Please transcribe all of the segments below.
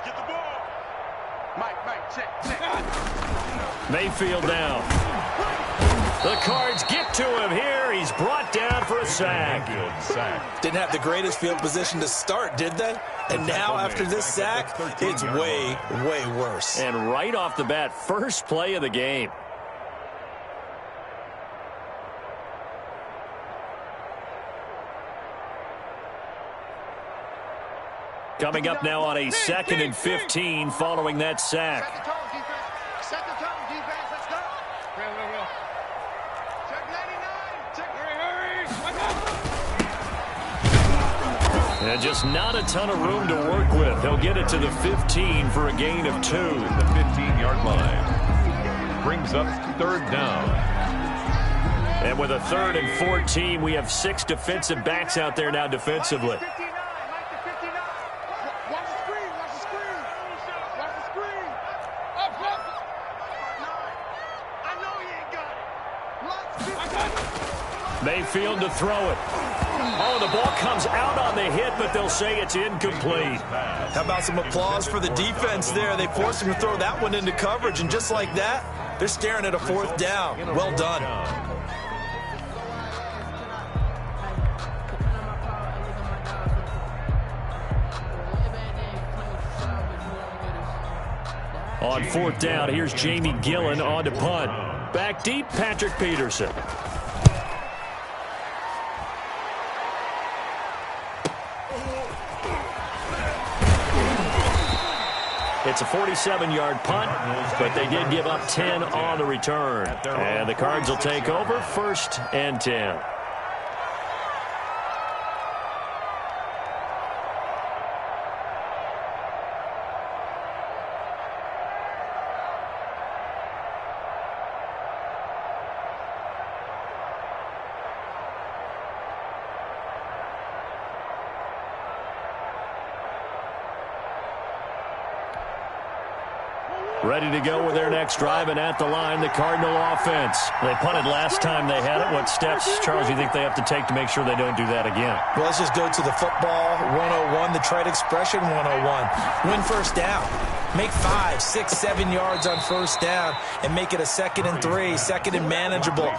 Get the ball. Mike, check. Mayfield down. The Cards get to him here. He's brought down for a sack. Didn't have the greatest field position to start, did they? And now after this sack, it's way, way worse. And right off the bat, first play of the game. Coming up now on a 2nd and 15 following that sack. Set the tone, defense. Let's go. Real. Check 99. Check. Hurry. And just not a ton of room to work with. He'll get it to the 15 for a gain of 2. The 15-yard line. Brings up 3rd down. And with a 3rd and 14, we have 6 defensive backs out there now defensively. Mayfield to throw it. Oh, the ball comes out on the hit, but they'll say it's incomplete. How about some applause for the defense there? They forced him to throw that one into coverage, and just like that, they're staring at a 4th down. Well done. On 4th down, here's Jamie Gillen on to punt. Back deep, Patrick Peterson. It's a 47-yard punt, but they did give up 10 on the return. And the Cards will take over 1st and 10. Ready to go with their next drive, and at the line, the Cardinal offense. They punted last time they had it. What steps, Charles, do you think they have to take to make sure they don't do that again? Well, let's just go to the football 101, the trade expression 101. Win 1st down. Make 5, 6, 7 yards on 1st down and make it a 2nd and 3, 2nd and manageable.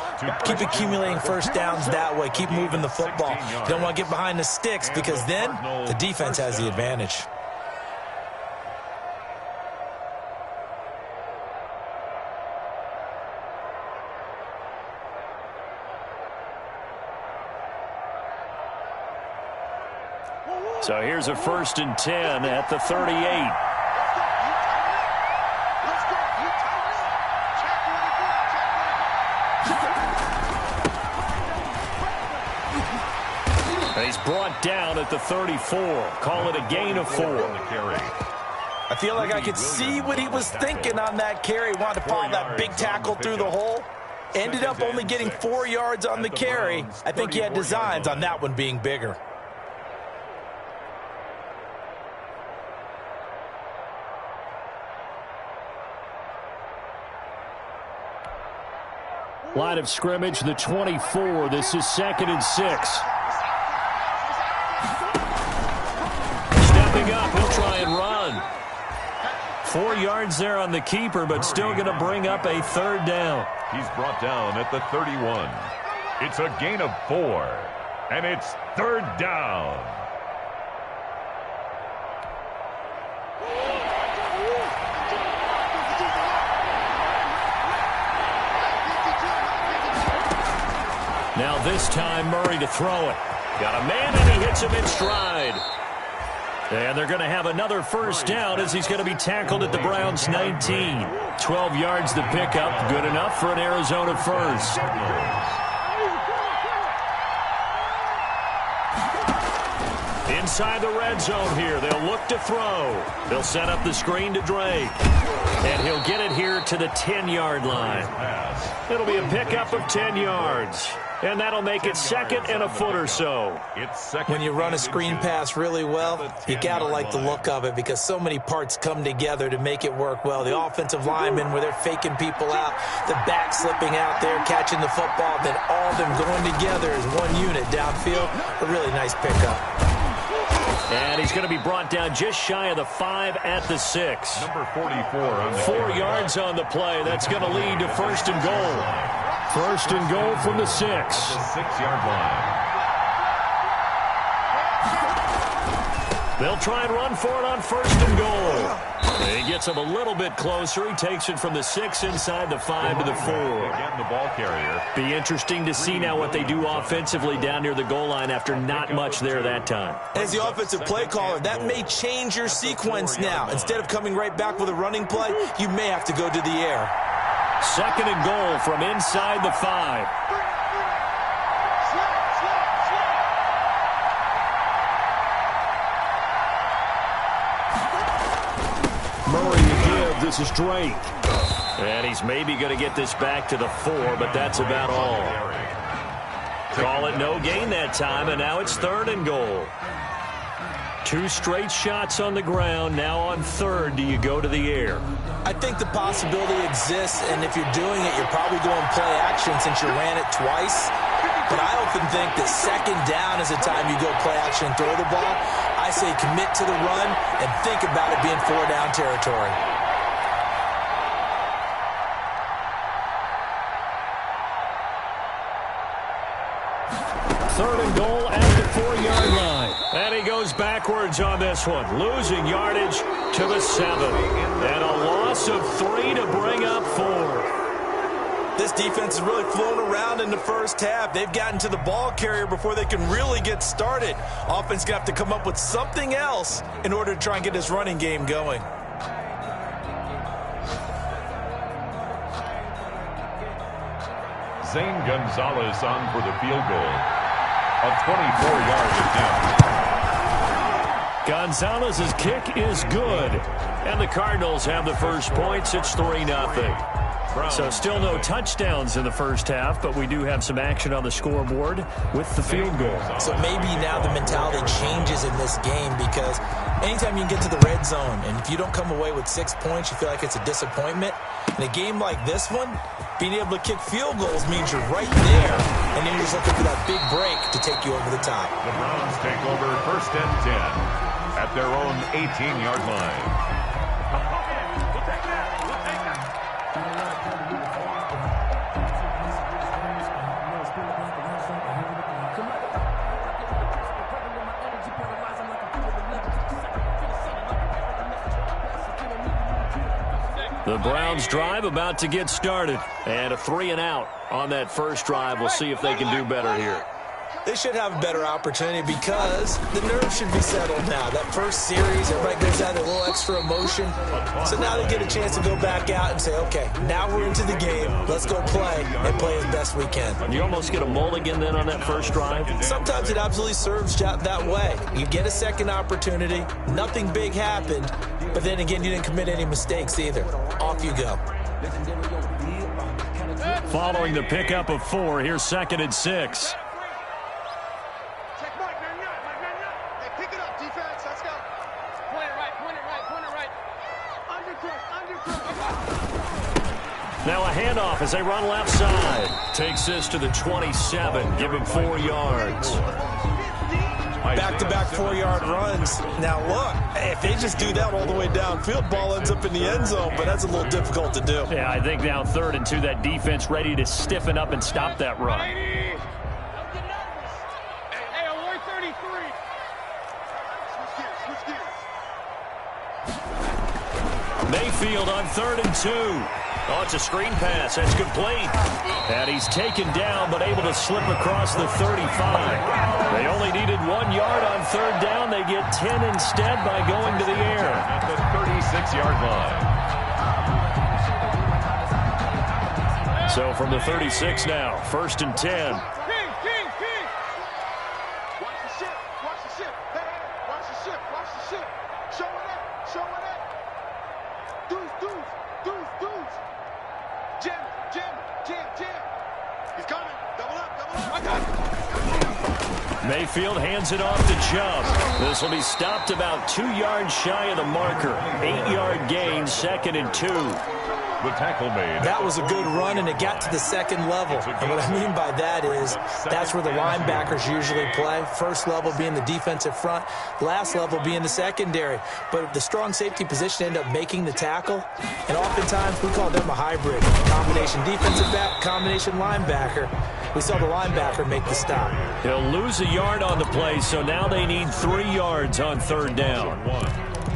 Keep accumulating 1st downs that way. Keep moving the football. You don't want to get behind the sticks because then the defense has the advantage. So here's a 1st and 10 at the 38. He's brought down at the 34. Call it a gain of 4. I feel like I could see what he was thinking on that carry. Wanted to follow that big tackle through the hole. Ended up only getting 4 yards on the carry. I think he had designs on that one being bigger. Line of scrimmage, the 24. This is 2nd and 6. Stepping up, he'll try and run. 4 yards there on the keeper, but still going to bring up a 3rd down. He's brought down at the 31. It's a gain of 4, and it's 3rd down. Now this time, Murray to throw it. Got a man, and he hits him in stride. And they're going to have another 1st down as he's going to be tackled at the Browns' 19. 12 yards to pick up. Good enough for an Arizona 1st. Inside the red zone here. They'll look to throw. They'll set up the screen to Drake. And he'll get it here to the 10-yard line. It'll be a pickup of 10 yards. And that'll make it 2nd and a foot or so. When you run a screen pass really well, you got to like the look of it because so many parts come together to make it work well. The offensive linemen where they're faking people out, the back slipping out there, catching the football, then all of them going together as one unit downfield. A really nice pickup. And he's going to be brought down just shy of the 5 at the 6. Number 44 on the 4 yards on the play. That's going to lead to first and goal. First and goal from the 6. The 6-yard line. They'll try and run for it on first and goal. He gets him a little bit closer. He takes it from the 6 inside the 5 to the 4. Again, the ball carrier. Be interesting to see now what they do offensively down near the goal line after not much there that time. As the offensive play caller, that may change your sequence now. Instead of coming right back with a running play, you may have to go to the air. Second and goal from inside the 5. Murray to give. This is Drake. And he's maybe going to get this back to the 4, but that's about all. Call it no gain that time, and now it's third and goal. 2 straight shots on the ground. Now on third, do you go to the air? I think the possibility exists, and if you're doing it, you're probably going play action since you ran it twice. But I often think that second down is the time you go play action and throw the ball. I say commit to the run and think about it being 4-down territory. Third and goal at the 4-yard line. And he goes backwards on this one, losing yardage to the 7. And a loss of 3 to bring up 4. This defense has really flown around in the first half. They've gotten to the ball carrier before they can really get started. Offense going to have to come up with something else in order to try and get this running game going. Zane Gonzalez on for the field goal. A 24-yard attempt. Gonzalez's kick is good. And the Cardinals have the first points. It's 3-0. So still no touchdowns in the first half, but we do have some action on the scoreboard with the field goal. So maybe now the mentality changes in this game because anytime you can get to the red zone, and if you don't come away with 6 points, you feel like it's a disappointment. In a game like this one, being able to kick field goals means you're right there, and then you're just looking for that big break to take you over the top. The Browns take over first and 10 at their own 18-yard line. The Browns drive about to get started. And a 3-and-out on that first drive. We'll see if they can do better here. They should have a better opportunity because the nerves should be settled now. That first series, everybody goes out a little extra emotion. So now they get a chance to go back out and say, okay, now we're into the game. Let's go play and play as best we can. You almost get a mulligan then on that first drive? Sometimes it absolutely serves that way. You get a second opportunity. Nothing big happened. But then again, you didn't commit any mistakes either. Off you go. Following the pickup of 4, here's second and 6. Now a handoff as they run left side. Takes this to the 27. Give him 4 yards. Back-to-back 4-yard runs. Now look, if they just do that all the way downfield, ball ends up in the end zone, but that's a little difficult to do. Yeah, I think now 3rd and 2, that defense ready to stiffen up and stop that run. Hey, award 33. Mayfield on 3rd and 2. Oh, it's a screen pass. That's complete. And he's taken down, but able to slip across the 35. They only needed 1 yard on 3rd down. They get 10 instead by going to the air. At the 36-yard line. So from the 36 now, 1st and 10. Watch the ship. Watch the ship. Hey, watch the ship. Watch the ship. Show it up. Show it up. Deuce. Jim. He's coming. Double up. I got it. Mayfield hands it off to Chubb. This will be stopped about 2 yards shy of the marker. 8-yard gain, 2nd and 2. The tackle made. That was a good run, and it got to the second level. And what I mean by that is that's where the linebackers usually play. First level being the defensive front, last level being the secondary. But the strong safety position ended up making the tackle, and oftentimes we call them a hybrid. Combination defensive back, combination linebacker. We saw the linebacker make the stop. He'll lose a yard on the play, so now they need 3 yards on third down.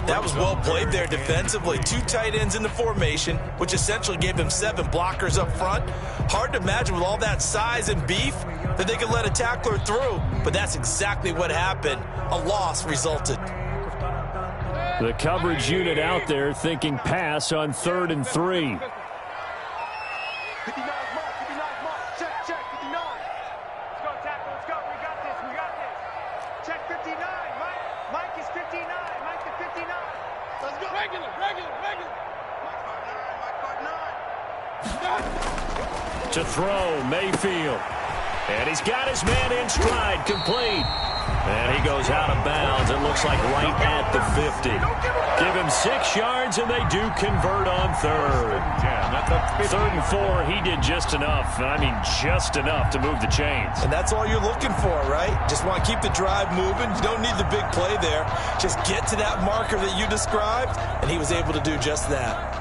That was well played there defensively. 2 tight ends in the formation, which essentially gave them 7 blockers up front. Hard to imagine with all that size and beef that they could let a tackler through, but that's exactly what happened. A loss resulted. The coverage unit out there thinking pass on 3rd and 3. 59 mark, 59 mark. Check, 59. Let's go, tackle, let's go. We got this, we got this. Check 59. Mike is 59. Mike is 59. Let's go. Regular. Mike, To throw, Mayfield. And he's got his man in stride, complete. And he goes out of bounds. It looks like right at the 50. Give him 6 yards, and they do convert on 3rd. 3rd and 4, he did just enough. I mean, just enough to move the chains. And that's all you're looking for, right? Just want to keep the drive moving. You don't need the big play there. Just get to that marker that you described, and he was able to do just that.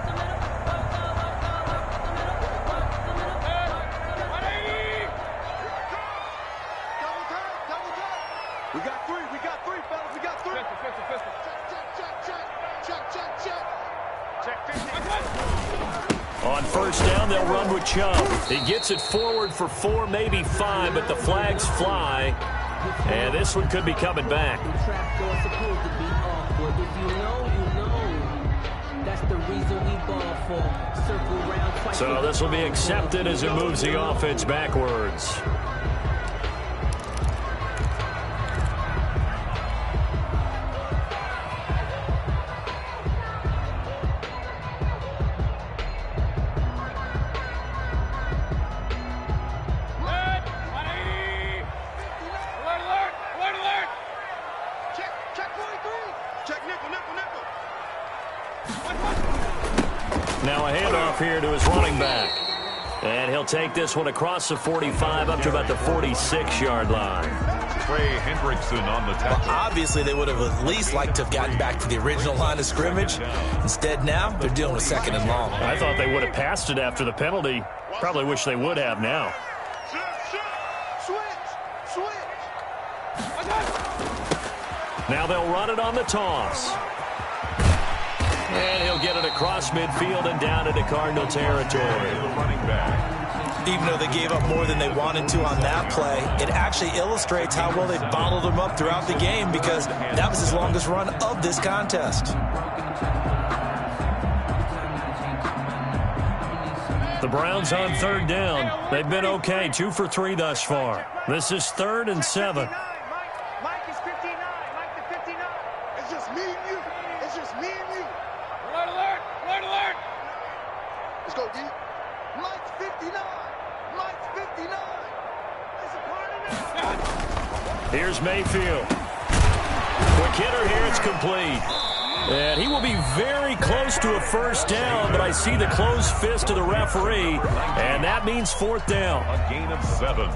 On first down, they'll run with Chubb. He gets it forward for 4, maybe 5, but the flags fly. And this one could be coming back. So this will be accepted as it moves the offense backwards. Now a handoff here to his running back. And he'll take this one across the 45 up to about the 46-yard line. Trey Hendrickson on the tackle. Well, obviously, they would have at least liked to have gotten back to the original line of scrimmage. Instead, now they're dealing with 2nd and long. I thought they would have passed it after the penalty. Probably wish they would have now. switch. Now they'll run it on the toss. And he'll get it across midfield and down into Cardinal territory. Even though they gave up more than they wanted to on that play, it actually illustrates how well they bottled him up throughout the game, because that was his longest run of this contest. The Browns on 3rd down. They've been okay, 2 for 3 thus far. This is 3rd and 7. Mike is 59. Mike the 59. It's just me and you. It's just me and you. Alert, alert. Alert, alert. Let's go, D. Mike's 59. Mike's 59. It's a party now. Here's Mayfield. Quick hitter here. It's complete. And he will be very close to a first down, but I see the closed fist of the referee, and that means 4th down. A gain of 7.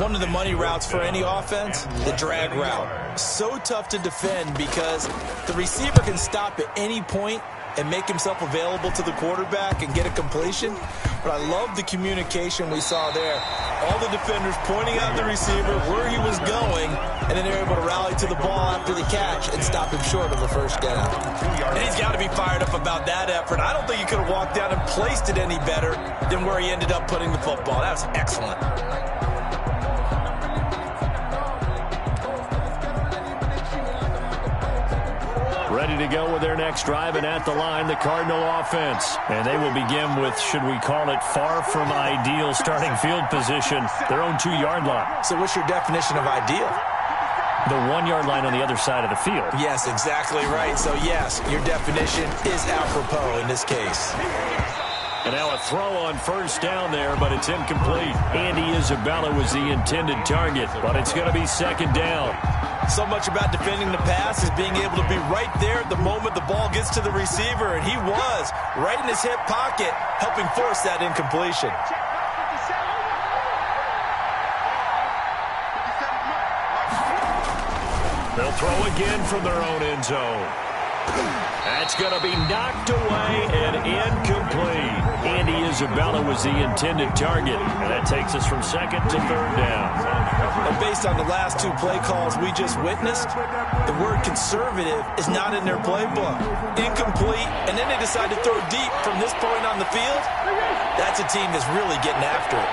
One of the money routes for any offense, the drag route. So tough to defend because the receiver can stop at any point and make himself available to the quarterback and get a completion. But I love the communication we saw there. All the defenders pointing out the receiver where he was going, and then they're able to rally to the ball after the catch and stop him short of the first down. And he's got to be fired up about that effort. I don't think he could have walked down and placed it any better than where he ended up putting the football. That was excellent. Ready to go with their next drive, and at the line, the Cardinal offense. And they will begin with, should we call it, far from ideal starting field position, their own 2-yard line. So what's your definition of ideal? The 1-yard line on the other side of the field. Yes, exactly right. So, yes, your definition is apropos in this case. And now a throw on first down there, but it's incomplete. Andy Isabella was the intended target, but it's going to be second down. So much about defending the pass is being able to be right there at the moment the ball gets to the receiver, and he was right in his hip pocket, helping force that incompletion. They'll throw again from their own end zone. That's going to be knocked away and incomplete. Andy Isabella was the intended target, and that takes us from second to third down. And based on the last two play calls we just witnessed, the word conservative is not in their playbook. Incomplete, and then they decide to throw deep from this point on the field. That's a team that's really getting after it.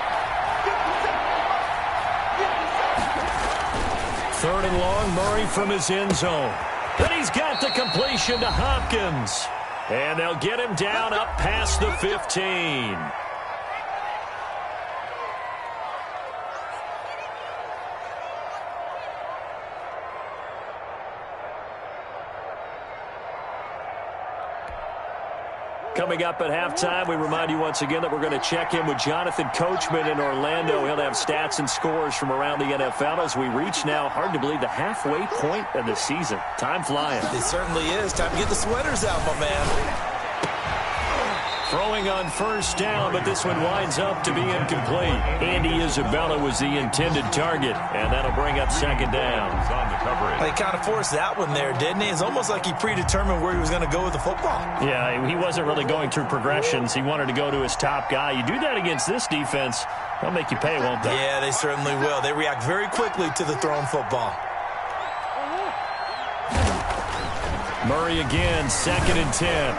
Third and long, Murray from his end zone. Then he's got the completion to Hopkins. And they'll get him down up past the 15. Coming up at halftime, we remind you once again that we're going to check in with Jonathan Coachman in Orlando. He'll have stats and scores from around the NFL as we reach now, hard to believe, the halfway point of the season. Time flying. It certainly is. Time to get the sweaters out, my man. Throwing on first down, but this one winds up to be incomplete. Andy Isabella was the intended target, and that'll bring up second down. He kind of forced that one there, didn't he? It's almost like he predetermined where he was going to go with the football. Yeah, he wasn't really going through progressions. He wanted to go to his top guy. You do that against this defense, they'll make you pay, won't they? Yeah, they certainly will. They react very quickly to the thrown football. Murray again, second and 10.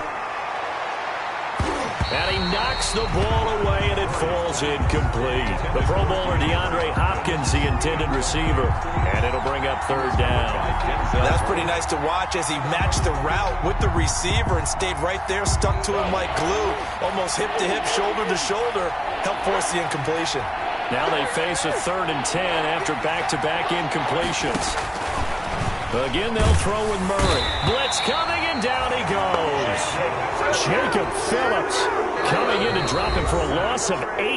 And he knocks the ball away, and it falls incomplete. The Pro Bowler DeAndre Hopkins, the intended receiver, and it'll bring up third down. That's pretty nice to watch as he matched the route with the receiver and stayed right there, stuck to him like glue, almost hip to hip, shoulder to shoulder, helped force the incompletion. Now they face a third and 10 after back-to-back incompletions. Again, they'll throw with Murray. Blitz coming, and down he goes. Jacob Phillips coming in to drop him for a loss of 8,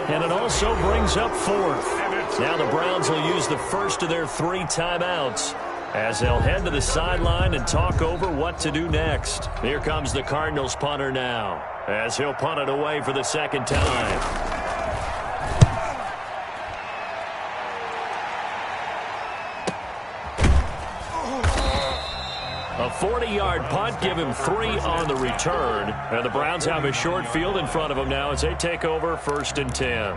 and it also brings up fourth. Now the Browns will use the first of their 3 timeouts as they'll head to the sideline and talk over what to do next. Here comes the Cardinals punter now as he'll punt it away for the second time. A 40-yard punt, give him 3 on the return. And the Browns have a short field in front of them now as they take over first and 10.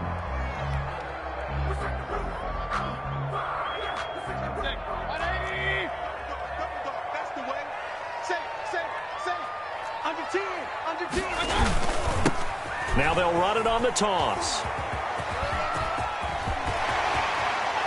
Now they'll run it on the toss.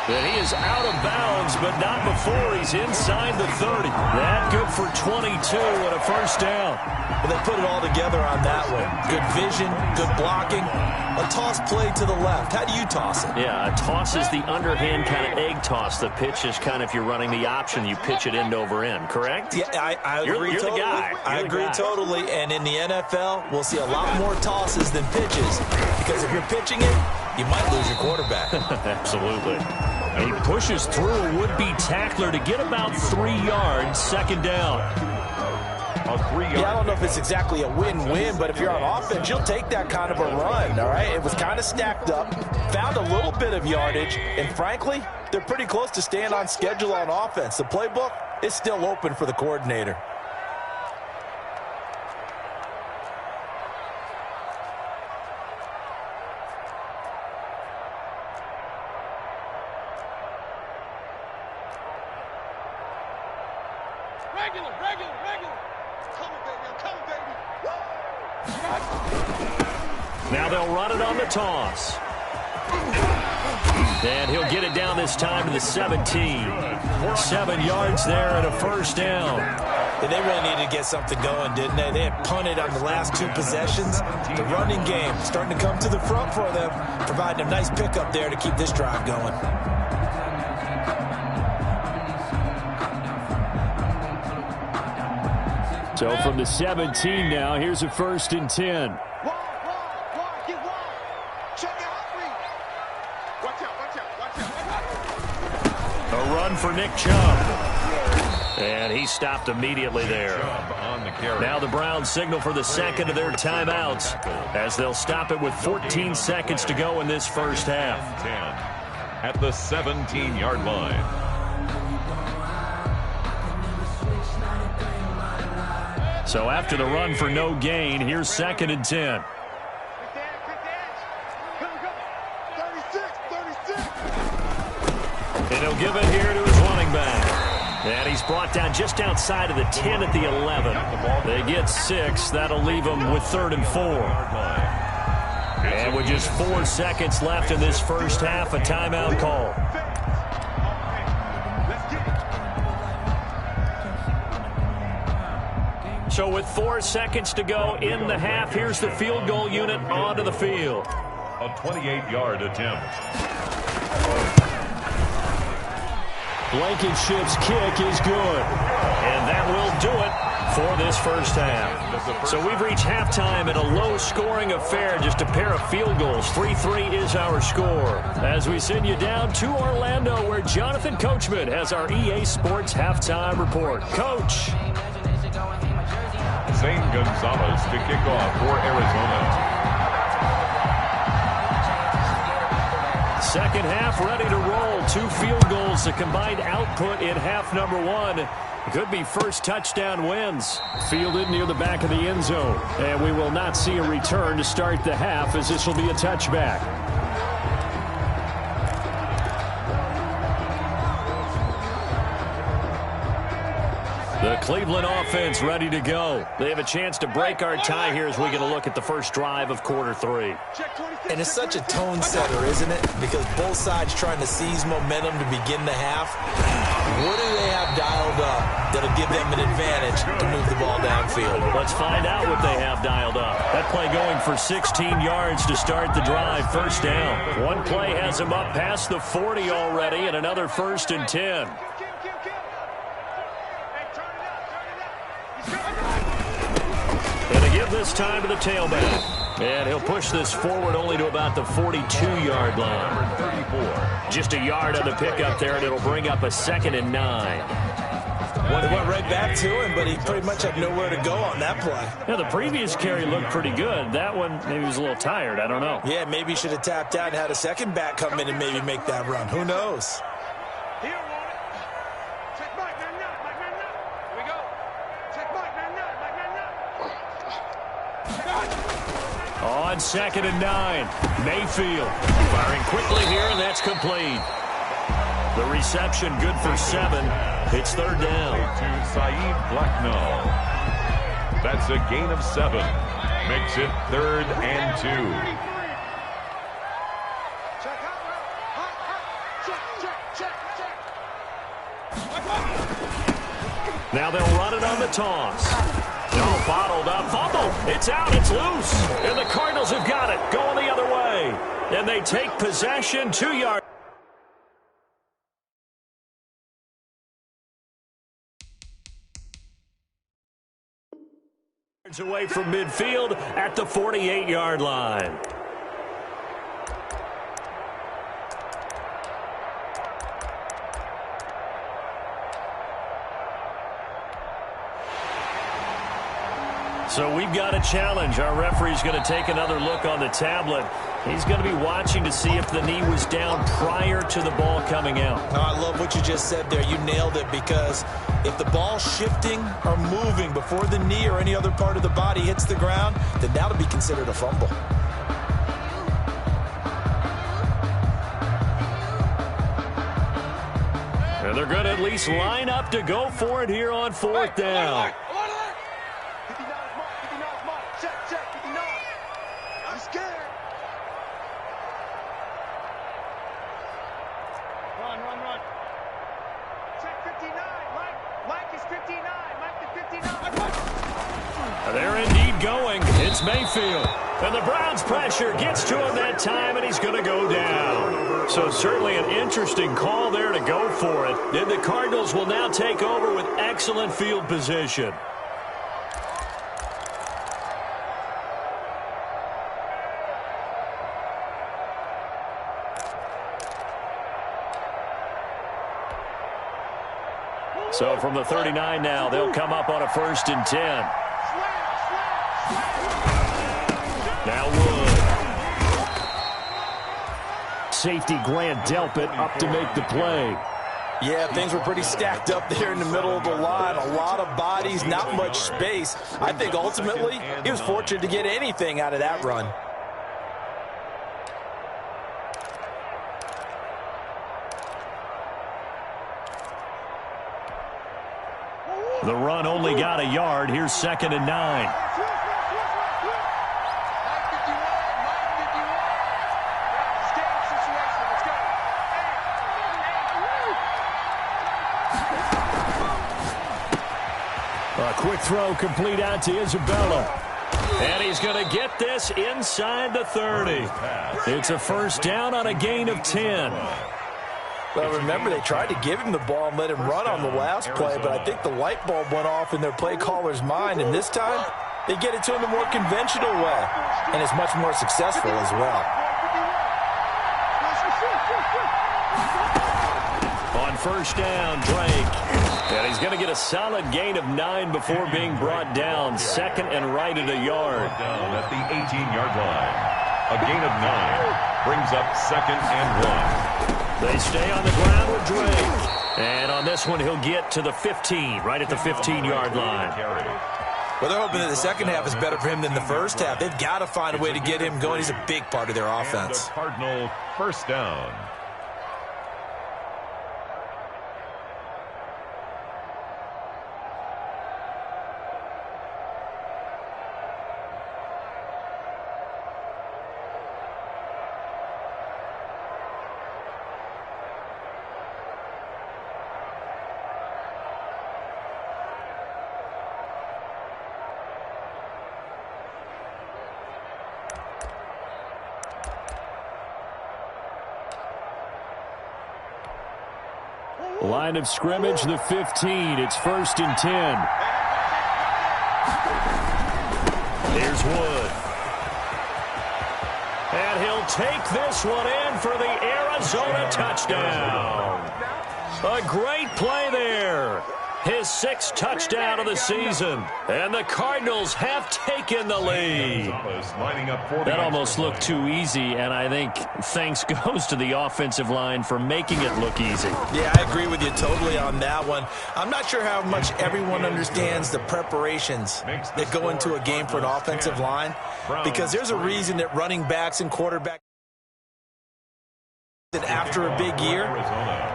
And he is out of bounds, but not before he's inside the 30. That good for 22 and a first down. Well, they put it all together on that one. Good vision, good blocking. A toss play to the left. How do you toss it? Yeah, a toss is the underhand kind of egg toss. The pitch is kind of, if you're running the option, you pitch it end over end, correct? Yeah, I agree you're totally. The guy. I agree totally. And in the NFL, we'll see a lot more tosses than pitches. Because if you're pitching it, you might lose your quarterback. Absolutely. And he pushes through a would-be tackler to get about 3 yards, second down. Yeah, I don't know if it's exactly a win-win, but if you're on offense, you'll take that kind of a run, all right? It was kind of stacked up, found a little bit of yardage, and frankly, they're pretty close to staying on schedule on offense. The playbook is still open for the coordinator. Now they'll run it on the toss. And he'll get it down this time to the 17. 7 yards there and a first down. And they really needed to get something going, didn't they? They had punted on the last 2 possessions. The running game starting to come to the front for them, providing a nice pickup there to keep this drive going. So from the 17 now, here's a first and 10. for Nick Chubb. And he stopped immediately there. Now the Browns signal for the second of their timeouts as they'll stop it with 14 seconds to go in this first half. 10 at the 17-yard line. So after the run for no gain, here's 2nd and 10. And he'll give it here to his running back. And he's brought down just outside of the 10 at the 11. They get 6. That'll leave them with 3rd and 4. And with just 4 seconds left in this first half, a timeout call. So with 4 seconds to go in the half, here's the field goal unit onto the field. A 28-yard attempt. Blankenship's kick is good. And that will do it for this first half. So we've reached halftime in a low-scoring affair, just a pair of field goals. 3-3 is our score. As we send you down to Orlando, where Jonathan Coachman has our EA Sports halftime report. Coach. Zane Gonzalez to kick off for Arizona. Second half ready to roll. 2 field goals, the combined output in half number 1. Could be first touchdown wins. Fielded near the back of the end zone. And we will not see a return to start the half, as this will be a touchback. The Cleveland offense ready to go. They have a chance to break our tie here as we get a look at the first drive of quarter 3. And it's such a tone setter, isn't it? Because both sides trying to seize momentum to begin the half. What do they have dialed up that'll give them an advantage to move the ball downfield? Let's find out what they have dialed up. That play going for 16 yards to start the drive. First down. One play has them up past the 40 already, and another 1st and 10. And to give this time to the tailback. And he'll push this forward only to about the 42-yard line. Number 34. Just a yard on the pickup there, and it'll bring up a 2nd and 9. Well, they went right back to him, but he pretty much had nowhere to go on that play. Yeah, the previous carry looked pretty good. That one, maybe he was a little tired. I don't know. Yeah, maybe he should have tapped out and had a second back come in and maybe make that run. Who knows? On 2nd and 9, Mayfield firing quickly here, and that's complete. The reception good for 7. It's 3rd down. To Saeed Blacknall. That's a gain of 7. Makes it 3rd and 2. Now they'll run it on the toss. No, bottled up. Fumble. It's out. It's loose. And the Cardinals have got it. Going the other way. And they take possession. 2 yards. Away from midfield at the 48-yard line. So we've got a challenge. Our referee's going to take another look on the tablet. He's going to be watching to see if the knee was down prior to the ball coming out. Oh, I love what you just said there. You nailed it, because if the ball's shifting or moving before the knee or any other part of the body hits the ground, then that'll be considered a fumble. And they're going to at least line up to go for it here on 4th down. They're indeed going. It's Mayfield. And the Browns' pressure gets to him that time, and he's going to go down. So certainly an interesting call there to go for it. And the Cardinals will now take over with excellent field position. So from the 39 now, they'll come up on a 1st and 10. Now Wood. Safety Grant Delpit up to make the play. Yeah, things were pretty stacked up there in the middle of the line. A lot of bodies, not much space. I think ultimately he was fortunate to get anything out of that run. The run only got a yard. Here's 2nd and 9. A quick throw complete out to Isabella. And he's going to get this inside the 30. It's a 1st down on a gain of 10. Well, remember, they tried to give him the ball and let him run on the last play, but I think the light bulb went off in their play caller's mind, and this time they get it to him the more conventional way, and it's much more successful as well. On 1st down, Drake. And he's going to get a solid gain of 9 before being brought down. 2nd and right at a yard. Down at the 18-yard line. A gain of 9 brings up 2nd and 1. They stay on the ground with Drake. And on this one, he'll get to the 15, right at the 15-yard line. Well, they're hoping that the second half is better for him than the first half. They've got to find a way to get him going. He's a big part of their offense. And the Cardinal 1st down. Line of scrimmage, the 15. It's 1st and 10. Here's Wood. And he'll take this one in for the Arizona touchdown. A great play there. His 6th touchdown of the season. And the Cardinals have taken the lead. That almost looked too easy, and I think thanks goes to the offensive line for making it look easy. Yeah, I agree with you totally on that one. I'm not sure how much everyone understands the preparations that go into a game for an offensive line, because there's a reason that running backs and quarterbacks after a big year,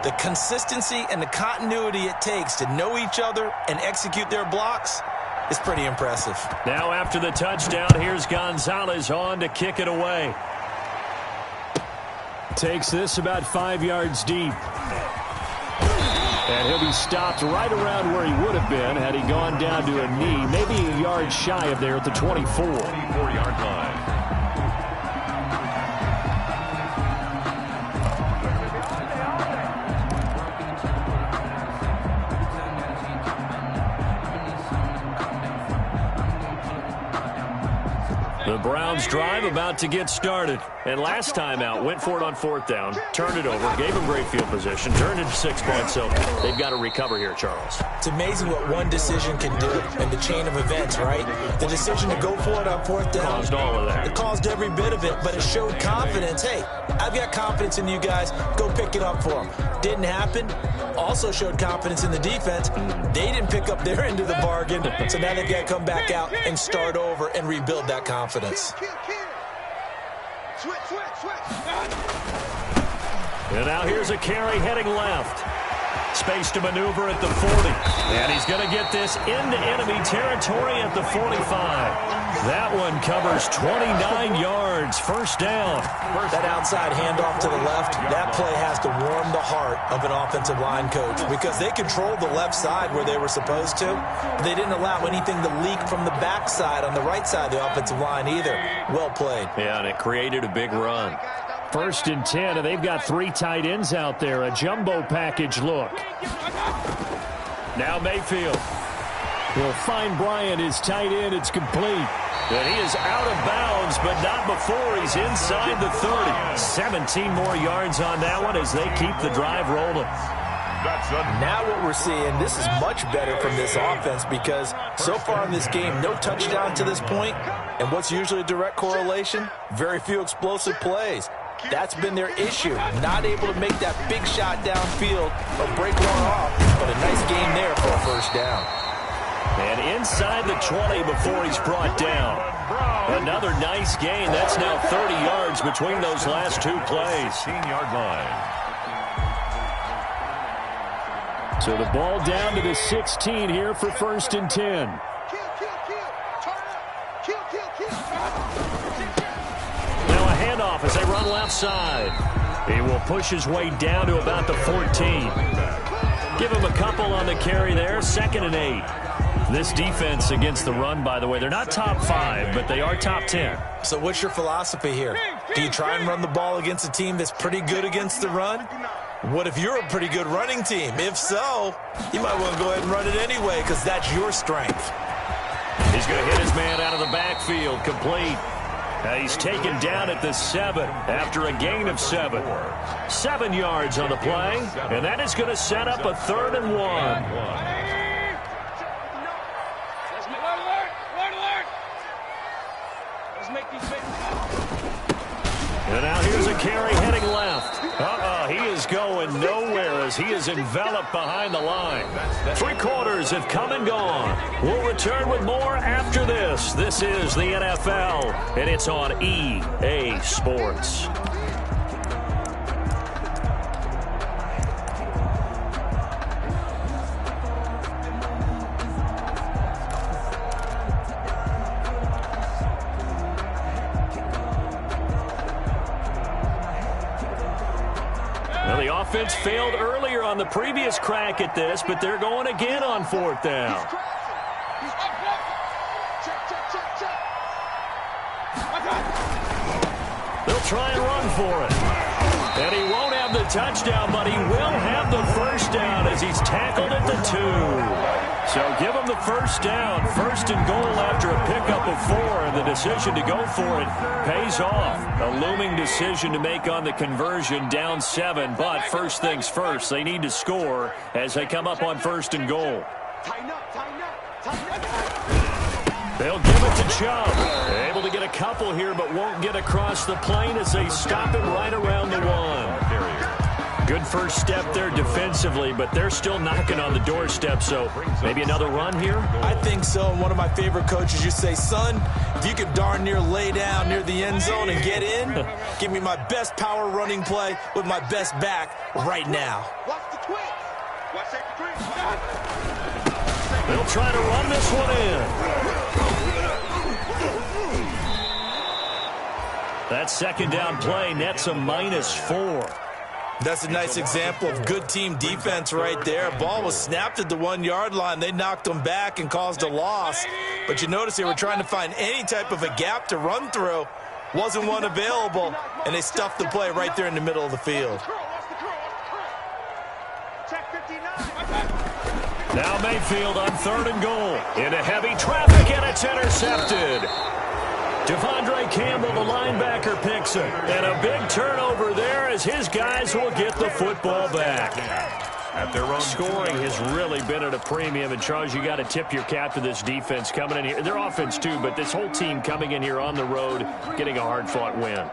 the consistency and the continuity it takes to know each other and execute their blocks is pretty impressive. Now after the touchdown, here's Gonzalez on to kick it away. Takes this about 5 yards deep. And he'll be stopped right around where he would have been had he gone down to a knee, maybe a yard shy of there at the 24. 24-yard line. The Browns drive about to get started. And last time out, went for it on 4th down, turned it over, gave them great field position, turned it to 6 points, so they've got to recover here, Charles. It's amazing what one decision can do in the chain of events, right? The decision to go for it on 4th down. Caused all of that. It caused every bit of it, but it showed confidence. Hey, I've got confidence in you guys. Go pick it up for them. Didn't happen. Also showed confidence in the defense. They didn't pick up their end of the bargain, so now they've got to come back out and start over and rebuild that confidence. And now here's a carry heading left. Space to maneuver at the 40. And he's going to get this into enemy territory at the 45. That one covers 29 yards. 1st down. That outside handoff to the left, that play has to warm the heart of an offensive line coach because they controlled the left side where they were supposed to. They didn't allow anything to leak from the backside on the right side of the offensive line either. Well played. Yeah, and it created a big run. 1st and 10, and they've got 3 tight ends out there. A jumbo package look. Now Mayfield will find Bryant, his tight end. It's complete. And he is out of bounds, but not before he's inside the 30. 17 more yards on that one as they keep the drive rolling. Now what we're seeing, this is much better from this offense because so far in this game, no touchdown to this point, and what's usually a direct correlation? Very few explosive plays. That's been their issue, not able to make that big shot downfield or break one off, but a nice game there for a first down. And inside the 20 before he's brought down. Another nice gain. That's now 30 yards between those last two plays. 16-yard line. So the ball down to the 16 here for 1st and 10. Now a handoff as they run left side. He will push his way down to about the 14. Give him a couple on the carry there. 2nd and 8. This defense against the run, by the way, they're not top 5, but they are top 10. So what's your philosophy here? Do you try and run the ball against a team that's pretty good against the run? What if you're a pretty good running team? If so, you might want to go ahead and run it anyway because that's your strength. He's going to hit his man out of the backfield, complete. He's taken down at the 7 after a gain of 7. 7 yards on the play, and that is going to set up a 3rd and 1. And now here's a carry heading left. He is going nowhere as he is enveloped behind the line. 3 quarters have come and gone. We'll return with more after this. This is the NFL, and it's on EA Sports. Offense failed earlier on the previous crack at this, but they're going again on 4th down. They'll try and run for it. And he won't have the touchdown, but he will have the first down as he's tackled at the 2. So give him the first down. 1st and goal after a pickup of 4, and the decision to go for it pays off. A looming decision to make on the conversion, down 7, but first things first, they need to score as they come up on 1st and goal. They'll give it to Chubb. Able to get a couple here, but won't get across the plane as they stop him right around the 1. Good first step there defensively, but they're still knocking on the doorstep, so maybe another run here? I think so, and one of my favorite coaches used to say, son, if you can darn near lay down near the end zone and get in, give me my best power running play with my best back right now. They'll try to run this one in. That 2nd down play nets a -4. That's a nice example of good team defense right there. Ball was snapped at the 1-yard line. They knocked them back and caused a loss. But you notice they were trying to find any type of a gap to run through. Wasn't one available, and they stuffed the play right there in the middle of the field. Now Mayfield on 3rd and goal. Into heavy traffic, and it's intercepted. Devondre Campbell, the linebacker, picks it. And a big turnover there as his guys will get the football back. Scoring has really been at a premium. And, Charles, you got to tip your cap to this defense coming in here. Their offense, too, but this whole team coming in here on the road, getting a hard-fought win.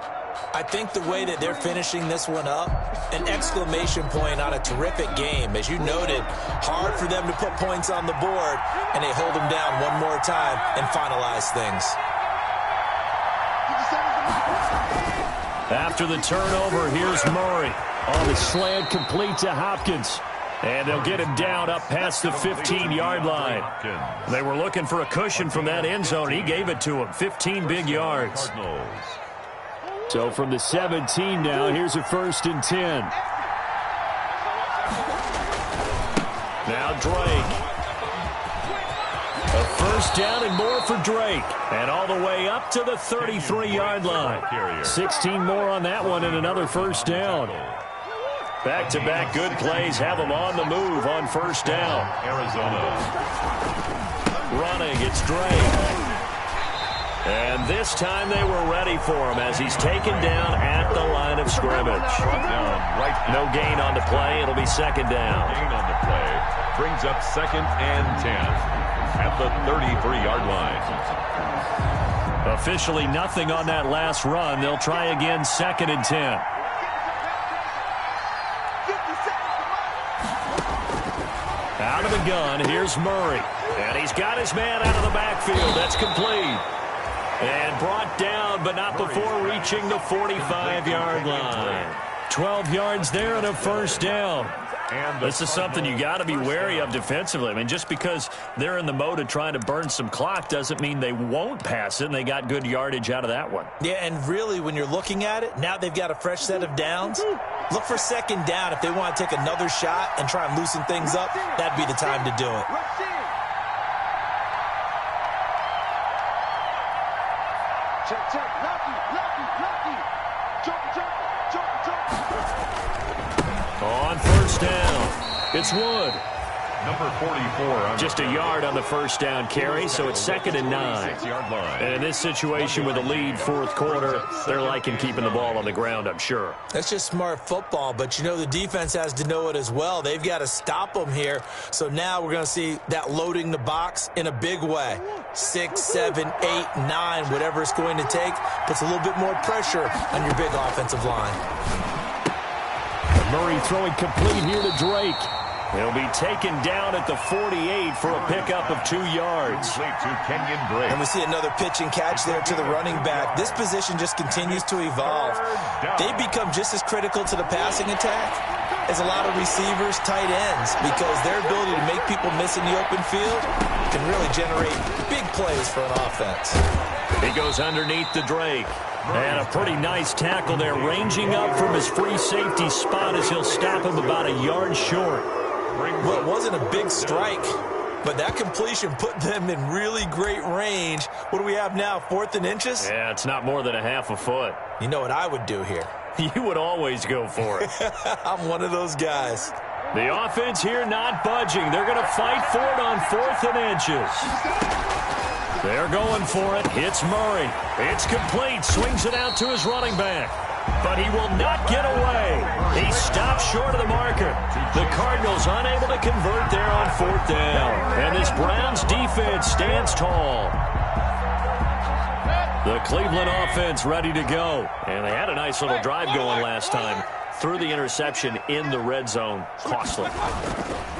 I think the way that they're finishing this one up, an exclamation point on a terrific game. As you noted, hard for them to put points on the board, and they hold them down one more time and finalize things. After the turnover, here's Murray on the slant, complete to Hopkins. And they'll get him down up past the 15-yard line. They were looking for a cushion from that end zone. He gave it to him, 15 big yards. So from the 17 now, here's a 1st and 10. Now Drake. A first down and more for Drake. And all the way up to the 33-yard line. 16 more on that one and another first down. Back-to-back good plays have them on the move on 1st down. Arizona. Running, it's Drake. And this time they were ready for him as he's taken down at the line of scrimmage. No gain on the play. It'll be second down. Gain on the play brings up 2nd and 10 at the 33-yard line. Officially nothing on that last run. They'll try again 2nd and 10. Out of the gun, here's Murray. And he's got his man out of the backfield. That's complete. And brought down, but not before reaching the 45-yard line. 12 yards there and a first down. And this is something you got to be wary of defensively. I mean, just because they're in the mode of trying to burn some clock doesn't mean they won't pass it, and they got good yardage out of that one. Yeah, and really, when you're looking at it, now they've got a fresh set of downs. Look for second down. If they want to take another shot and try and loosen things up, that'd be the time to do it. On first down, it's Wood. Number 44. Just a yard on the first down carry, so it's 2nd and 9. And in this situation with a lead, fourth quarter, they're liking keeping the ball on the ground, I'm sure. That's just smart football, but you know the defense has to know it as well. They've got to stop them here. So now we're going to see that loading the box in a big way. 6, 7, 8, 9, whatever it's going to take, puts a little bit more pressure on your big offensive line. Murray throwing complete here to Drake. He'll be taken down at the 48 for a pickup of 2 yards. And we see another pitch and catch there to the running back. This position just continues to evolve. They become just as critical to the passing attack as a lot of receivers, tight ends, because their ability to make people miss in the open field can really generate big plays for an offense. He goes underneath the Drake. And a pretty nice tackle there, ranging up from his free safety spot as he'll stop him about a yard short. Well, it wasn't a big strike, but that completion put them in really great range. What do we have now, 4th and inches? Yeah, it's not more than a half a foot. You know what I would do here? You would always go for it. I'm one of those guys. The offense here not budging. They're going to fight for it on 4th and inches. They're going for it. Hits Murray. It's complete. Swings it out to his running back. But he will not get away. He stops short of the marker. The Cardinals unable to convert there on 4th down. And this Browns defense stands tall. The Cleveland offense ready to go. And they had a nice little drive going last time. Threw the interception in the red zone. Costly.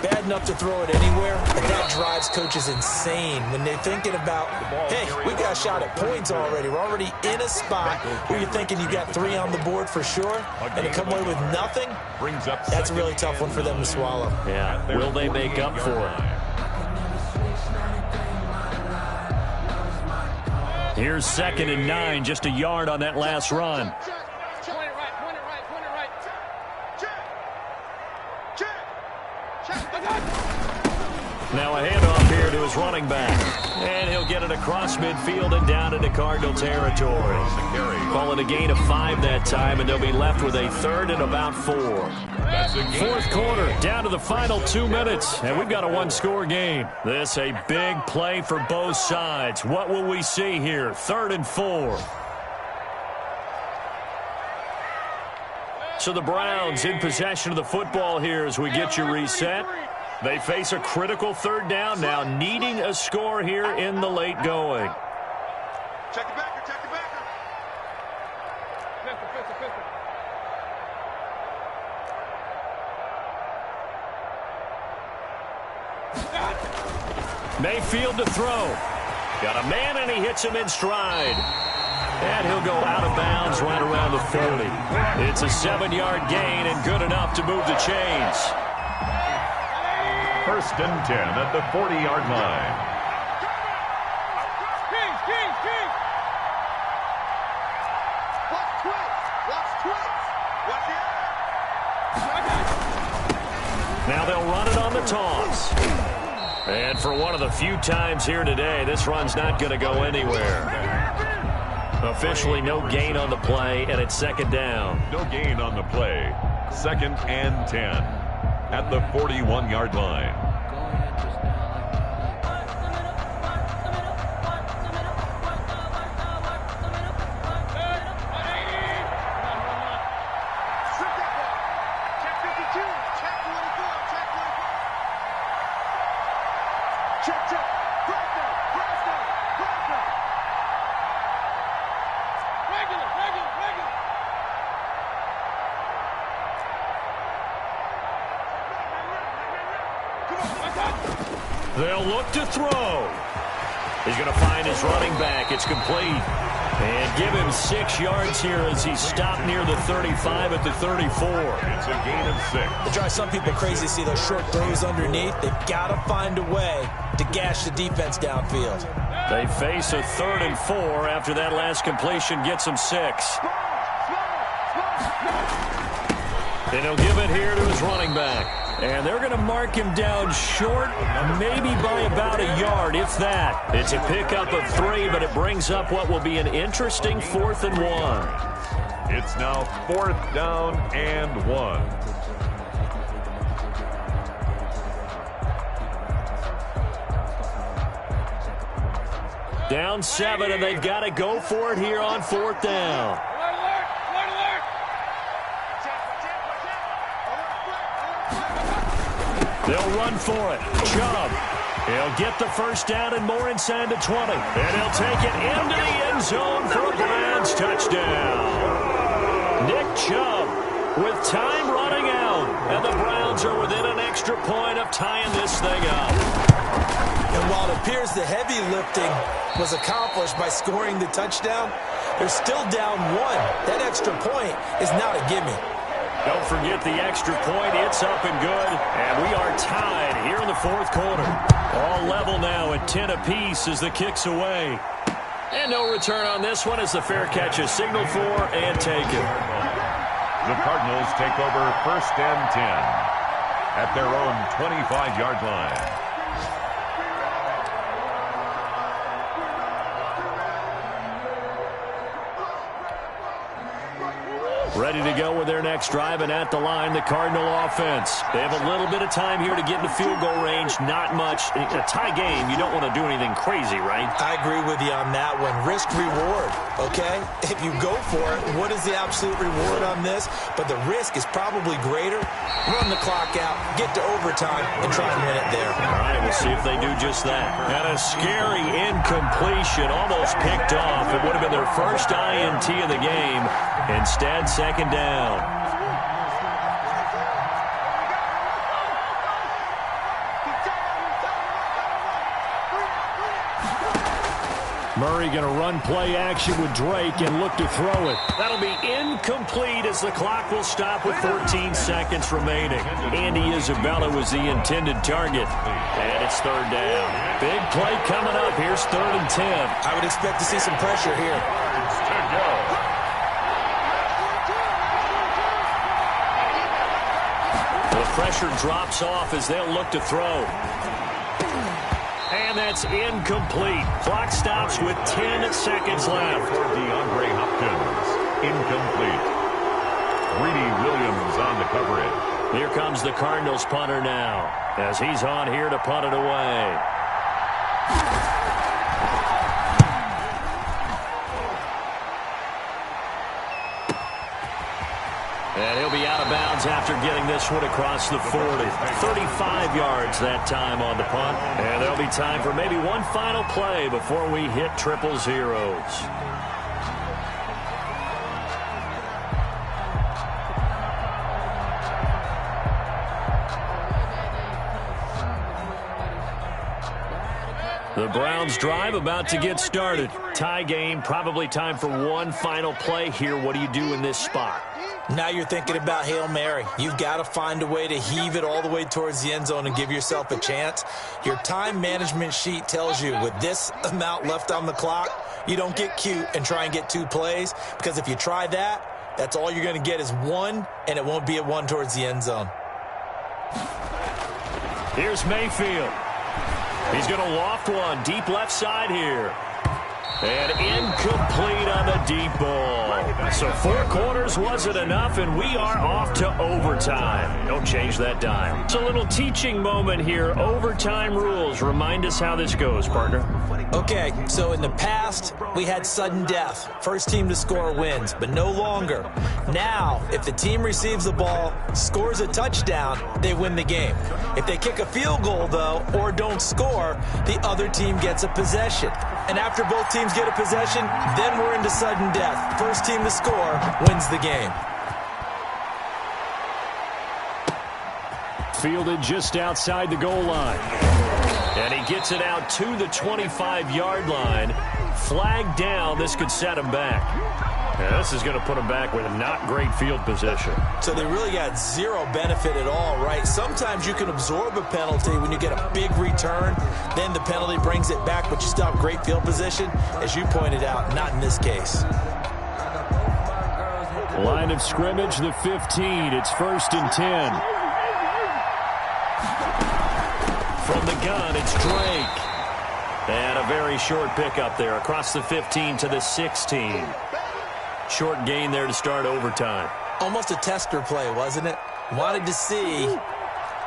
Bad enough to throw it anywhere, but that drives coaches insane when they're thinking about, hey, we got a shot at points already. We're already in a spot where you're thinking you got 3 on the board for sure, and to come away with nothing, that's a really tough one for them to swallow. Yeah, will they make up for it? Here's 2nd and 9, just a yard on that last run. Now a handoff here to his running back. And he'll get it across midfield and down into Cardinal territory. Call it a gain of 5 that time, and they'll be left with a 3rd and about 4. Fourth quarter, down to the final 2 minutes, and we've got a 1-score game. This a big play for both sides. What will we see here? 3rd and 4. So the Browns in possession of the football here as we get you reset. They face a critical 3rd down now, needing a score here in the late going. Check the backer, check the backer. Mayfield to throw. Got a man, and he hits him in stride. And he'll go out of bounds right around the 40. It's a 7-yard gain and good enough to move the chains. 1st and 10 at the 40-yard line. Now they'll run it on the toss. And for one of the few times here today, this run's not going to go anywhere. Officially no gain on the play, and it's 2nd down. No gain on the play. 2nd and 10 at the 41-yard line. Check, check. Breakdown. Regular. They'll look to throw. He's going to find his running back. It's complete. And give him 6 yards here as he's stopped near the 35 at the 34. It's a gain of 6. It drives some people crazy to see those short throws underneath. They've got to find a way to gash the defense downfield. They face a 3rd and 4 after that last completion gets them 6. And he'll give it here to his running back. And they're going to mark him down short, maybe by about a yard, if that. It's a pickup of 3, but it brings up what will be an interesting 4th and 1. It's now 4th down and 1. Down 7, and they've got to go for it here on 4th down. They'll run for it. Chubb. He'll get the 1st down and more inside the 20. And he'll take it into the end zone for a Browns touchdown. Nick Chubb with time running out. And the Browns are within an extra point of tying this thing up. And while it appears the heavy lifting was accomplished by scoring the touchdown, they're still down 1. That extra point is not a gimme. Don't forget the extra point. It's up and good. And we are tied here in the 4th quarter. All level now at 10 apiece as the kick's away. And no return on this one as the fair catch is signaled for and taken. The Cardinals take over 1st and 10 at their own 25-yard line. Ready to go with their next drive, and at the line, the Cardinal offense. They have a little bit of time here to get into field goal range. Not much. In a tie game, you don't want to do anything crazy, right? I agree with you on that one. Risk-reward, okay? If you go for it, what is the absolute reward on this? But the risk is probably greater. Run the clock out, get to overtime, and try and win it there. All right, we'll see if they do just that. And a scary incompletion, almost picked off. It would have been their first INT of the game. Instead, 2nd down. Murray going to run play action with Drake and look to throw it. That'll be incomplete as the clock will stop with 14 seconds remaining. Andy Isabella was the intended target. And it's 3rd down. Big play coming up. Here's 3rd and 10. I would expect to see some pressure here. The pressure drops off as they'll look to throw. And that's incomplete. Clock stops with 10 seconds left. For DeAndre Hopkins, incomplete. Greedy Williams on the coverage. Here comes the Cardinals punter now as he's on here to punt it away. And he'll be out of bounds after getting this one across the 40. 35 yards that time on the punt. And there'll be time for maybe one final play before we hit 000. The Browns drive about to get started. Tie game, probably time for one final play here. What do you do in this spot? Now you're thinking about Hail Mary. You've got to find a way to heave it all the way towards the end zone and give yourself a chance. Your time management sheet tells you with this amount left on the clock, you don't get cute and try and get 2 plays, because if you try that, that's all you're going to get is 1, and it won't be a 1 towards the end zone. Here's Mayfield. He's going to loft one deep left side here. And incomplete on the deep ball. So 4 quarters wasn't enough, and we are off to overtime. Don't change that dime. It's a little teaching moment here. Overtime rules. Remind us how this goes, partner. Okay, so in the past, we had sudden death. First team to score wins, but no longer. Now, if the team receives the ball, scores a touchdown, they win the game. If they kick a field goal, though, or don't score, the other team gets a possession. And after both teams get a possession, then we're into sudden death. First team to score wins the game. Fielded just outside the goal line. And he gets it out to the 25-yard line. Flag down. This could set him back. Yeah, this is going to put him back with a not great field position. So they really got zero benefit at all, right? Sometimes you can absorb a penalty when you get a big return. Then the penalty brings it back, but you still have great field position. As you pointed out, not in this case. Line of scrimmage, the 15. It's 1st and 10. From the gun, it's Drake. And a very short pickup there across the 15 to the 16. Short gain there to start overtime. Almost a tester play, wasn't it? Wanted to see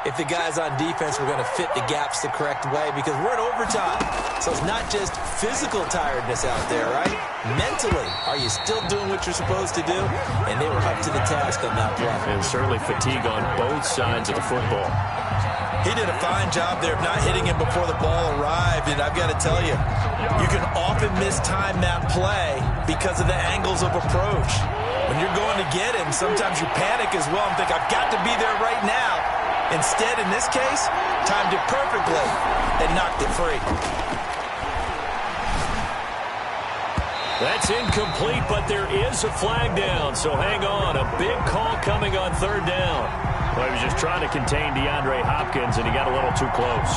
if the guys on defense were going to fit the gaps the correct way, because we're in overtime. So it's not just physical tiredness out there, right? Mentally, are you still doing what you're supposed to do? And they were up to the task on that play. And certainly fatigue on both sides of the football. He did a fine job there of not hitting him before the ball arrived, and I've got to tell you, you can often mistime that play because of the angles of approach. When you're going to get him, sometimes you panic as well and think, I've got to be there right now. Instead, in this case, timed it perfectly and knocked it free. That's incomplete, but there is a flag down, so hang on. A big call coming on 3rd down. Well, he was just trying to contain DeAndre Hopkins, and he got a little too close.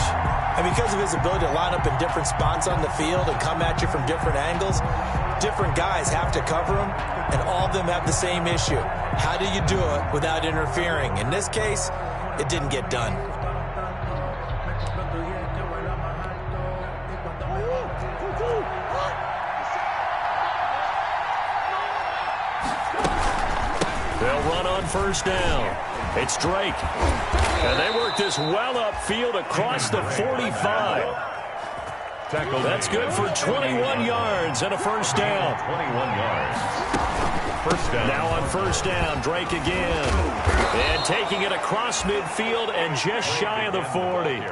And because of his ability to line up in different spots on the field and come at you from different angles, different guys have to cover him, and all of them have the same issue. How do you do it without interfering? In this case, it didn't get done. They'll run on 1st down. It's Drake. And they work this well upfield across the 45. That's good for 21 yards and a 1st down. 21 yards. 1st down. Now on 1st down, Drake again. And taking it across midfield and just shy of the 40.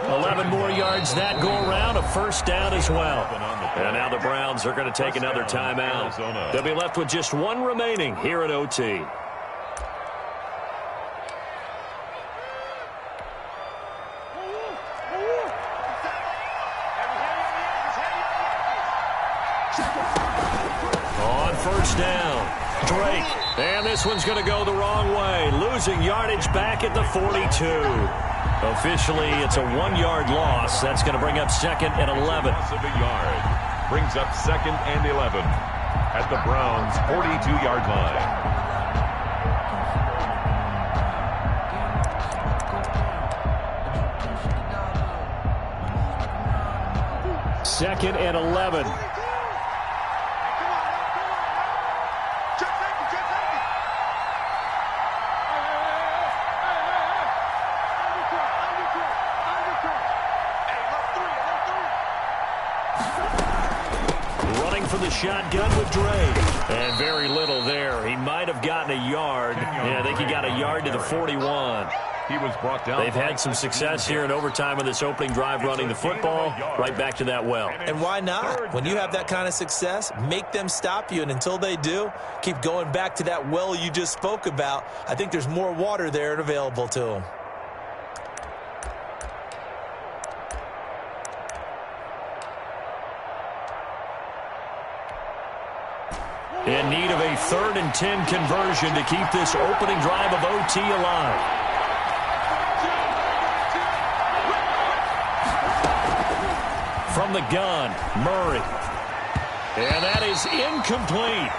11 more yards that go around, a 1st down as well. And now the Browns are going to take another timeout. They'll be left with just one remaining here at OT. On 1st down, Drake. And this one's going to go the wrong way. Losing yardage back at the 42. Officially, it's a 1-yard loss. That's going to bring up 2nd and 11. Loss of a yard. Brings up 2nd and 11 at the Browns' 42-yard line. Second and 11. For the shotgun with Drake. And very little there. He might have gotten a yard. Yeah, I think he got a yard to the 41. He was brought down. They've had some success here in overtime with this opening drive running the football right back to that well. And why not? When you have that kind of success, make them stop you. And until they do, keep going back to that well you just spoke about. I think there's more water there and available to them. In need of a 3rd and 10 conversion to keep this opening drive of OT alive. From the gun, Murray. And that is incomplete.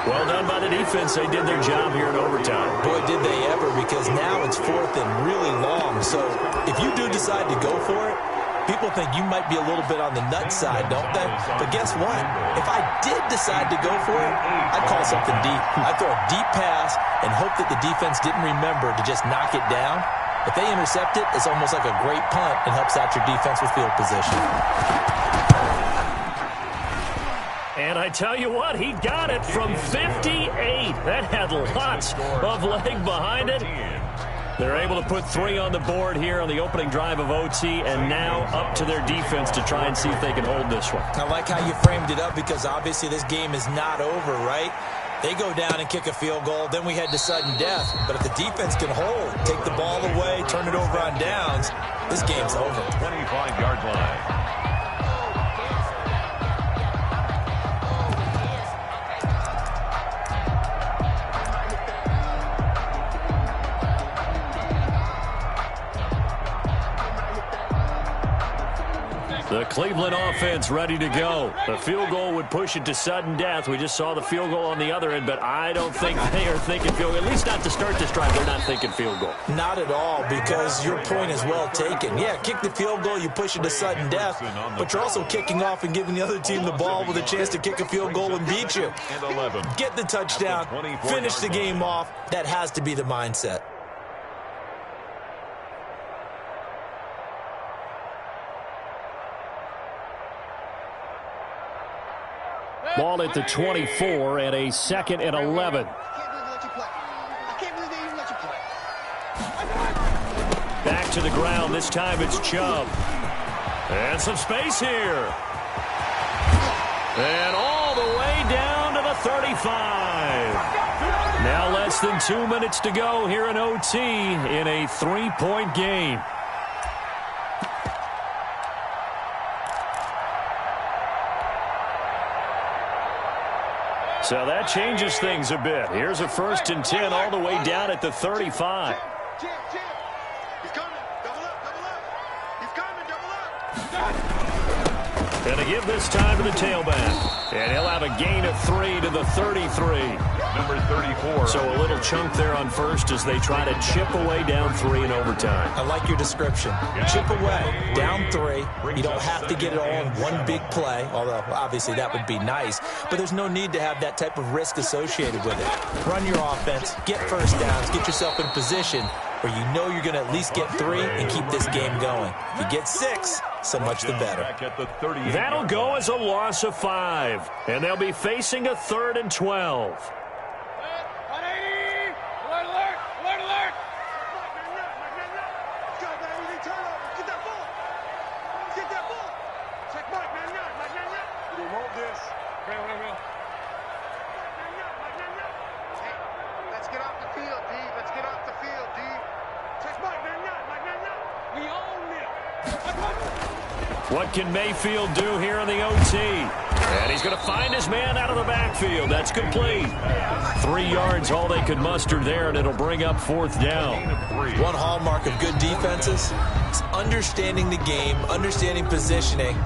Well done by the defense. They did their job here in overtime. Boy, did they ever, because now it's 4th and really long. So if you do decide to go for it, People think you might be a little bit on the nut side, don't they? But guess what? If I did decide to go for it, I'd call something deep. I'd throw a deep pass and hope that the defense didn't remember to just knock it down. If they intercept it, it's almost like a great punt and helps out your defense with field position. And I tell you what, he got it from 58. That had lots of leg behind it. They're able to put 3 on the board here on the opening drive of OT, and now up to their defense to try and see if they can hold this one. I like how you framed it up because obviously this game is not over, right? They go down and kick a field goal, then we head to sudden death. But if the defense can hold, take the ball away, turn it over on downs, this game's over. 25-yard line. The Cleveland offense ready to go. The field goal would push it to sudden death. We just saw the field goal on the other end, but I don't think they are thinking field goal. At least not to start this drive. They're not thinking field goal. Not at all, because your point is well taken. Yeah, kick the field goal, you push it to sudden death, but you're also kicking off and giving the other team the ball with a chance to kick a field goal and beat you. Get the touchdown, finish the game off. That has to be the mindset. Ball at the 24 and a 2nd and 11. Back to the ground. This time it's Chubb. And some space here. And all the way down to the 35. Now less than 2 minutes to go here in OT in a 3-point game. So that changes things a bit. Here's a 1st and 10 all the way down at the 35. He's coming. Double up. He's coming. Double up. And to give this time to the tailback. And he'll have a gain of 3 to the 33. Number 34. So a little chunk there on 1st as they try to chip away down 3 in overtime. I like your description. Chip away, down 3. You don't have to get it all in one big play, although obviously that would be nice. But there's no need to have that type of risk associated with it. Run your offense, get 1st downs, get yourself in position where you know you're going to at least get 3 and keep this game going. If you get 6, so much the better. That'll go as a loss of 5. And they'll be facing a 3rd and 12. Let's get off the field, D. Let's get off the field, D. Check Mike, man, we own it. What can Mayfield do here in the OT? And he's going to find his man out of the backfield. That's complete. 3 yards, all they could muster there, and it'll bring up 4th down. One hallmark of good defenses is understanding the game, understanding positioning,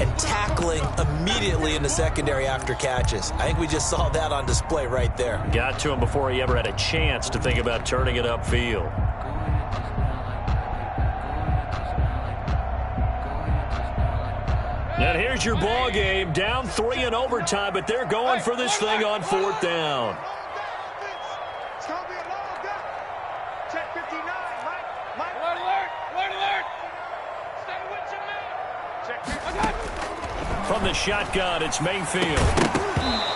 and tackling immediately in the secondary after catches. I think we just saw that on display right there. Got to him before he ever had a chance to think about turning it upfield. And here's your ball game. Down 3 in overtime, but they're going for this thing on 4th down. It's going to be a long day. Check 59, Mike. Alert, alert. Stay with your man. Check 59. From the shotgun, it's Mayfield.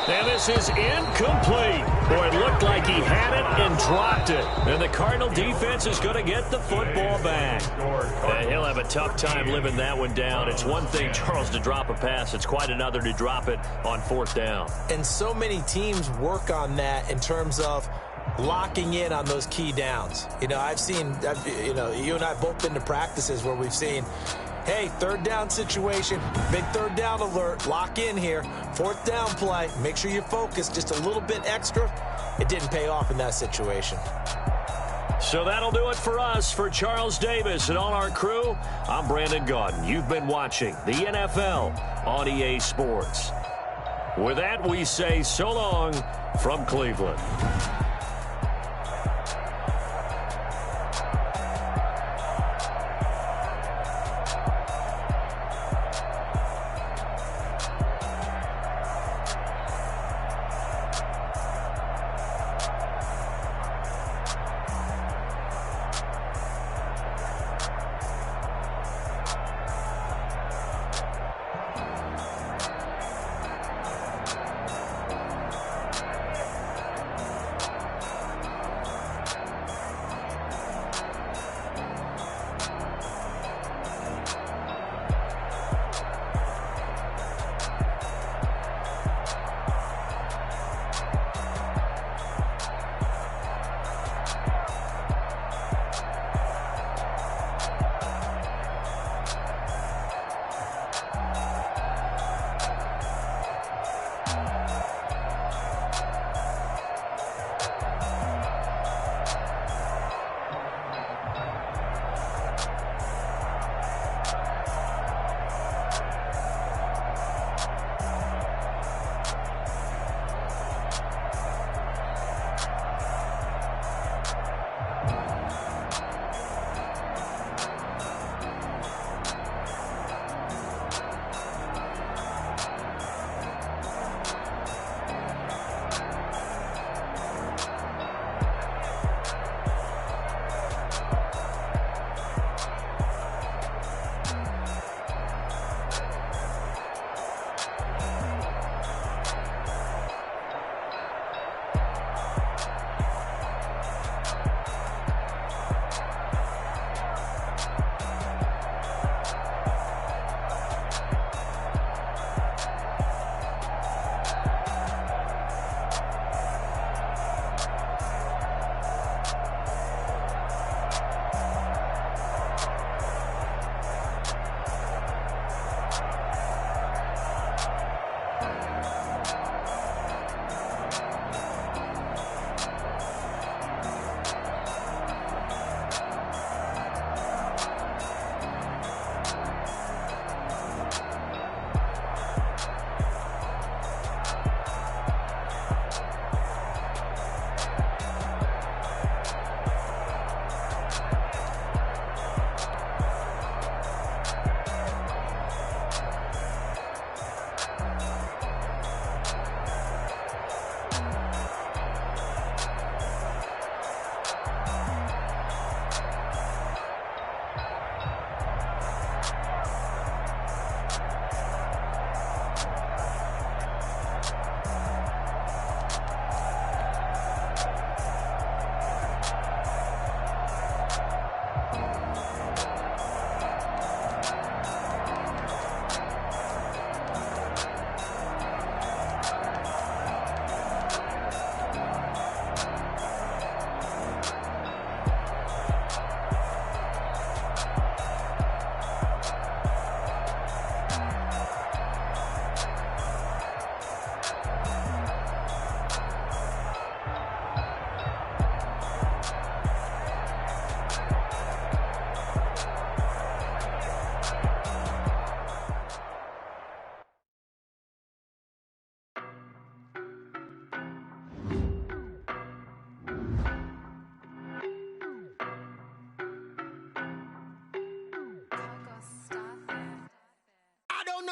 And this is incomplete. Boy, it looked like he had it and dropped it. And the Cardinal defense is going to get the football back. And he'll have a tough time living that one down. It's one thing, Charles, to drop a pass. It's quite another to drop it on 4th down. And so many teams work on that in terms of locking in on those key downs. You know, you and I both been to practices where we've seen, hey, 3rd down situation, big 3rd down alert, lock in here, 4th down play, make sure you focus just a little bit extra. It didn't pay off in that situation. So that'll do it for us. For Charles Davis and all our crew, I'm Brandon Gaudin. You've been watching the NFL on EA Sports. With that, we say so long from Cleveland.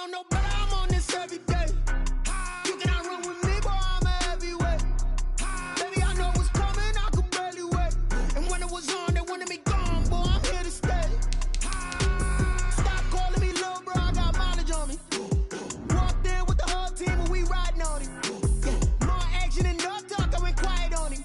know no better, I'm on this every day. You cannot run with me, boy, I'm a heavyweight. Baby, I know what's coming, I could barely wait. And when it was on, they wanted me gone, boy, I'm here to stay. Stop calling me little bro, I got mileage on me. Walked in with the whole team and we riding on him. More action and no talk, I went quiet on him.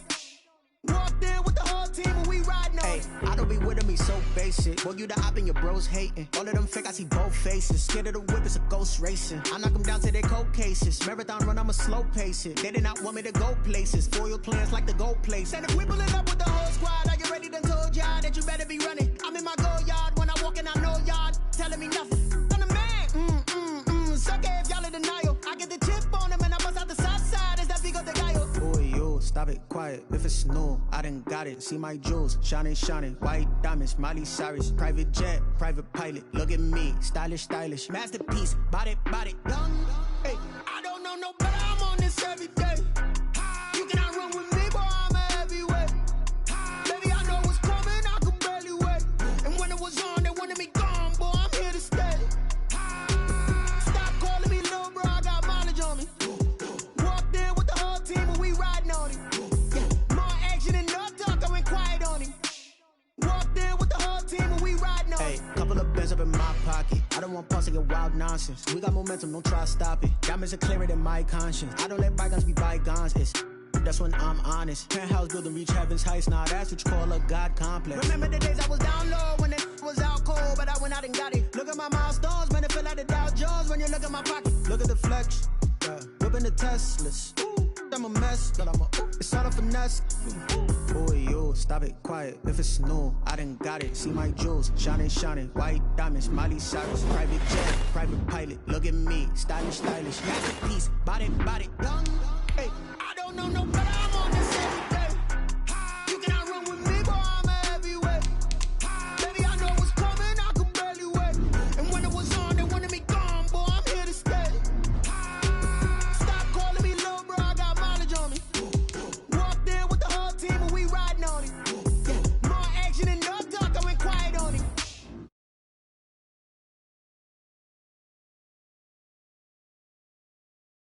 Walked in with the whole team and we riding on him. I don't be with him, he's so basic. Boy, you the op and your bros hating. All of them fake, I see both faces. Scared of the whip, it's a ghost racing. I knock them down to their cold cases. Marathon run, I'ma slow pace it. They did not want me to go places. Foil plans like the gold place. And if we pulling up with the whole squad, I get ready done told y'all that you better be running. I'm in my go yard, when I walk in, I know y'all telling me nothing. I'm the man, suck it if y'all in denial. I get the chip on him and I bust out the south side. Is that big of the guy? Boy, yo, stop it, quiet. If it's new, I done got it. See my jewels, shining, white diamonds, Miley Cyrus, private jet, private pilot. Look at me, stylish, masterpiece, body, young. Hey, I don't know no better, I'm on this every day. You cannot run with me, boy, I'm a heavyweight. Baby, I know what's coming, I could barely wait. And when it was on, they wanted me gone, boy, I'm here to stay. Stop calling me little bro, I got mileage on me. Walked in with the whole team and we riding on him. More action and no talk, I went quiet on him. Walked in with the whole team and we riding on him. Couple of bands up in my pocket. I don't want pause to get wild nonsense. We got momentum, don't try to stop it. Diamonds are clearer than my conscience. I don't let bygones be bygones. That's when I'm honest. Penthouse building reach heaven's heights. Now that's what you call a God complex. Remember the days I was down low when it was out cold, but I went out and got it. Look at my milestones, man, it feel like the Dow Jones when you look at my pocket. Look at the flex, whipping the Teslas. I'm a mess, but it's all a finesse. Boy, yo, stop it, quiet. If it's new, I done got it. See my jewels, shining, white diamonds, Miley Cyrus, private jet, private pilot. Look at me, stylish, masterpiece, body, young. Hey, I don't know no better, I'm on this